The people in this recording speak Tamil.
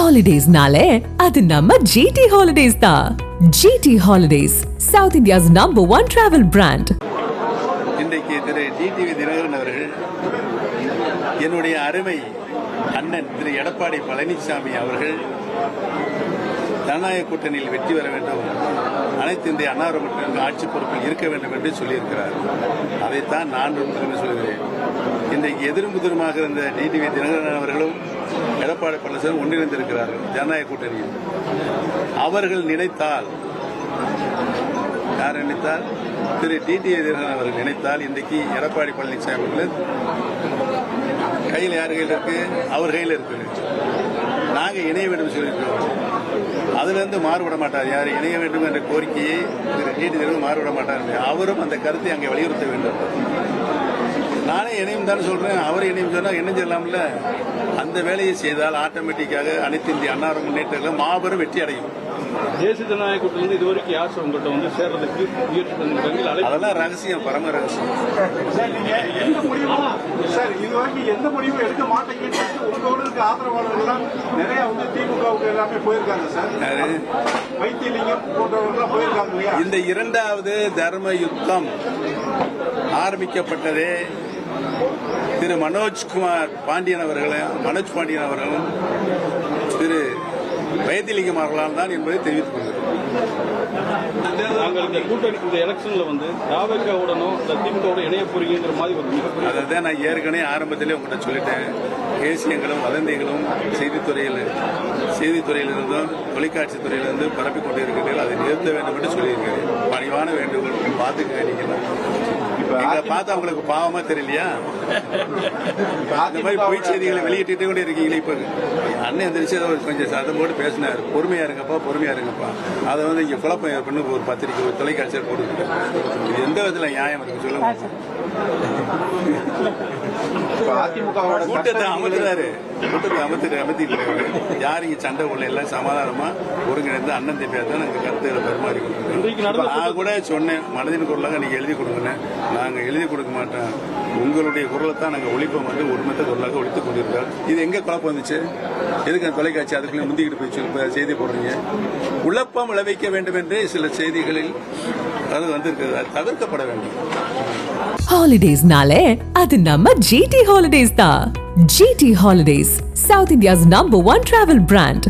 Holidays-nale, அது நம்ம GT Holidays தான். GT Holidays, South India's #1 travel brand. இன்றைக்கு திரு டிடிவி தினகரன் அவர்கள் என்னுடைய அருமை அண்ணன் திரு எடப்பாடி பழனிசாமி அவர்கள் ஜனநாயக கூட்டணியில் வெற்றி பெற வேண்டும், அனைத்து இந்திய அண்ணா திராவிட ஆட்சி பொறுப்பில் இருக்க வேண்டும் என்று சொல்லியிருக்கிறார். அதைத்தான் நான் சொல்கிறேன். இன்றைக்கு எதிர்முதிரமாக இருந்த டிடிவி தினகரன் அவர்களும் எடப்பாடி பழனிசாமி ஒன்றிணைந்திருக்கிறார்கள் ஜனநாயக கூட்டணியில். அவர்கள் நினைத்தால், யார் நினைத்தால், திரு டிடிவி தினகரன் அவர்கள் நினைத்தால் இன்றைக்கு எடப்பாடி பழனிசாமி அவர்கள் கையில் யார் கையில் இருக்கு? அவர் கையில் இருக்கு. நாங்கள் இணைய வேண்டும் சொல்லியிருக்கிறோம். அதிலிருந்து மாறுபட மாட்டார். யார் இணைய வேண்டும் என்ற கோரிக்கையை திரு டிடிவி தினகரன் மாறுபட மாட்டார். அவரும் அந்த கருத்தை அங்கே வலியுறுத்த வேண்டும். நானே இணையும் தான் சொல்றேன், அவரை இணையும் சொன்னால் என்ன சொல்லலாம்ல. அந்த வேலையை செய்தால் ஆட்டோமேட்டிக்காக அனைத்து இந்திய அண்ணா முன்னேற்றங்கள் மாபெரும் வெற்றி அடையும். தேசிய ஜனநாயக கூட்டணி இதுவரைக்கும் யார் உங்கள்கிட்ட வந்து சேர்றதுக்கு முயற்சி பண்ணுறாங்க? அதெல்லாம் ரகசியம், பரம ரகசியம். சார், இதுவரைக்கும் எந்த முடிவும் எடுக்க மாட்டேங்குன்னு உங்களோட இருக்க ஆதரவாளர்கள் நிறைய வந்து திமுகவுக்கு எல்லாமே போயிருக்காங்க சார். வைத்தியலிங்கம் போன்றவர்கள் போயிருக்காங்க இல்லையா? இந்த இரண்டாவது தர்ம யுத்தம் ஆரம்பிக்கப்பட்டதே திரு மனோஜ் பாண்டியன் அவர்களும் திரு வைத்தியலிங்கம் அவர்களால் தான் என்பதை தெரிவித்துக் கொள்கிறோம். நாங்கள் இந்த கூட்டணி இந்த எலெக்ஷன்ல வந்து தாவகவுடனும் திமுக இணைய போறீங்கிற மாதிரி ஒரு மிகப்பெரிய, அதான் நான் ஏற்கனவே ஆரம்பத்திலே உங்கள்கிட்ட சொல்லிட்டேன். தேசியங்களும் வதந்திகளும் செய்தித்துறையிலிருந்தும் தொலைக்காட்சி துறையிலிருந்து பரப்பிக் கொண்டிருக்கிறீர்கள். அதை நிறுத்த வேண்டும் என்று சொல்லியிருக்கிறேன். பணிவான வேண்டுகோள். பார்த்துக்க, நீங்க பார்த்தா உங்களுக்கு பாவமா தெரியலையா? அந்த மாதிரி பொய் செய்திகளை வெளியிட்டு கொண்டே இருக்கீங்களே. இப்ப அண்ணன் அந்த விஷயம் கொஞ்சம் சத்தம் போட்டு பேசினார். பொறுமையா இருங்கப்பா. அதை வந்து இங்க குழப்பம் ஏற்படும் ஒரு பத்திரிகை, ஒரு தொலைக்காட்சியில் போட்டு எந்த விதத்துல நியாயம் இருக்கு சொல்லுங்க. கூட்டத்தை அமர்த்திட்டு யார் இங்க சண்டை உள்ள எல்லாம் சமாதானமா ஒருங்கிணைந்து அண்ணன் தம்பியா தான் நாங்க கருத்துக்களை பரிமாறிக்கொண்டிருக்கோம். நான் கூட சொன்னேன், மனதின் குரலாக நீங்க எழுதி கொடுங்க. நாங்க எழுதி கொடுக்க மாட்டோம், உங்களுடைய குரலை தான் நாங்க ஒழிப்போம் வந்து ஒருமித்த குரலாக ஒழித்துக் கொண்டிருக்கிறோம். இது எங்க குழப்பம் வந்துச்சு? எதுக்கு அந்த தொலைக்காட்சி அதுக்குள்ள முந்திக்கிட்டு போய் செய்தி போடுறீங்க? குழப்பம் விளைவிக்க வேண்டும் என்று சில செய்திகளில் அது வந்திருக்கிறது, தவிர்க்கப்பட வேண்டும். Holidays-nale, அது நம்ம GT Holidays தான். GT Holidays, South India's #1 travel brand.